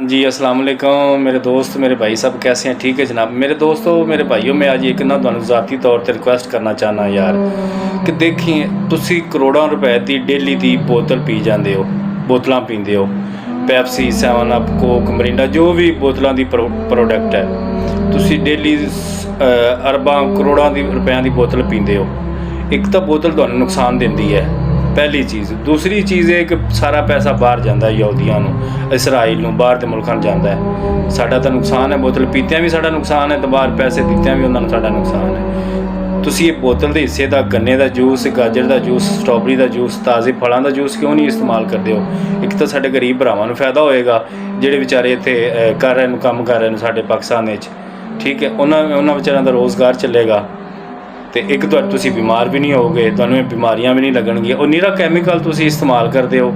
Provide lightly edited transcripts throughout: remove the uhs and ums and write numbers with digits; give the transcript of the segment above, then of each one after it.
जी अस्सलाम वालेकुम मेरे दोस्त मेरे भाई सब कैसे हैं। ठीक है जनाब। मेरे दोस्तों मेरे भाइयों मैं आज एक ना तुहानू ज़ाती तौर पर रिक्वेस्ट करना चाहना यार कि देखिए तुसी करोड़ों रुपए की डेली की बोतल पी जाते हो, बोतल पींदे हो, पैप्सी, 7 अप, कोक, मरिंडा, जो भी बोतलों की प्रोडक्ट है, तुसी डेली अरबां करोड़ों की रुपयों की बोतल पींदे हो। एक तो बोतल तुहानू नुकसान देती है, पहली चीज़। दूसरी चीज़ है कि सारा पैसा बाहर जाता है, यहूदियों को, इसराइल को, बाहर के मुल्कों जाता है। साडा तो नुकसान है, बोतल पीतियाँ भी साडा नुकसान है, तो बाहर पैसे दित्तियाँ भी उन्होंने साडा नुकसान है। तुसी ये बोतल के हिस्से का गन्ने का जूस, गाजर का जूस, स्ट्रॉबेरी का जूस, ताज़े फलों का जूस क्यों नहीं इस्तेमाल करते हो। एक तो साडे गरीब भरावां नूं फायदा होएगा, जिहड़े बेचारे इत्थे कर रहे काम कर रहे हैं साडे पाकिस्तान विच, ठीक है, उन्होंने बेचारिਆਂ ਦਾ रोज़गार चलेगा। तो एक तो तुसी बीमार भी नहीं होगे, तुहानू बीमारियां भी नहीं लगणगियां। और निरा कैमिकल तुसी इस्तेमाल करते हो,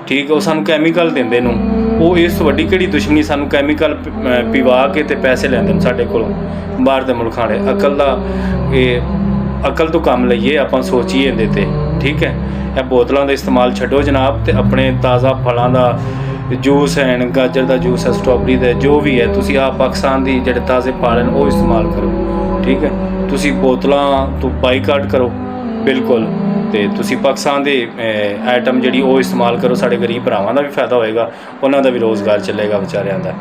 ठीक है, वो सानू कैमिकल देंदे नूं, वो इस वड्डी किहड़ी दुश्मनी, सानू कैमिकल पिवा के ते पैसे लैंदे ने साडे कोलों बाहर दे मुल्कां वाले। अकल दा अकल तो काम लईए, आपां सोचीए इहदे ते, ठीक है। यह बोतलों का इस्तेमाल छड्डो जनाब, तो अपने ताज़ा फलों का जूस है, गाजर का जूस है, स्ट्रॉबेरी का जो भी है, तुसी आप पाकिस्तान की जिहड़े ताज़े फल हैं वो इस्तेमाल करो, ठीक है। तुसी बोतलों तो बाईकाट करो बिल्कुल, तो तुसी पाकिस्तान के आइटम जी वो इस्तेमाल करो। साढ़े गरीब भरावां का भी फायदा होएगा, उन्हों का भी रोज़गार चलेगा बेचारिਆਂ ਦਾ।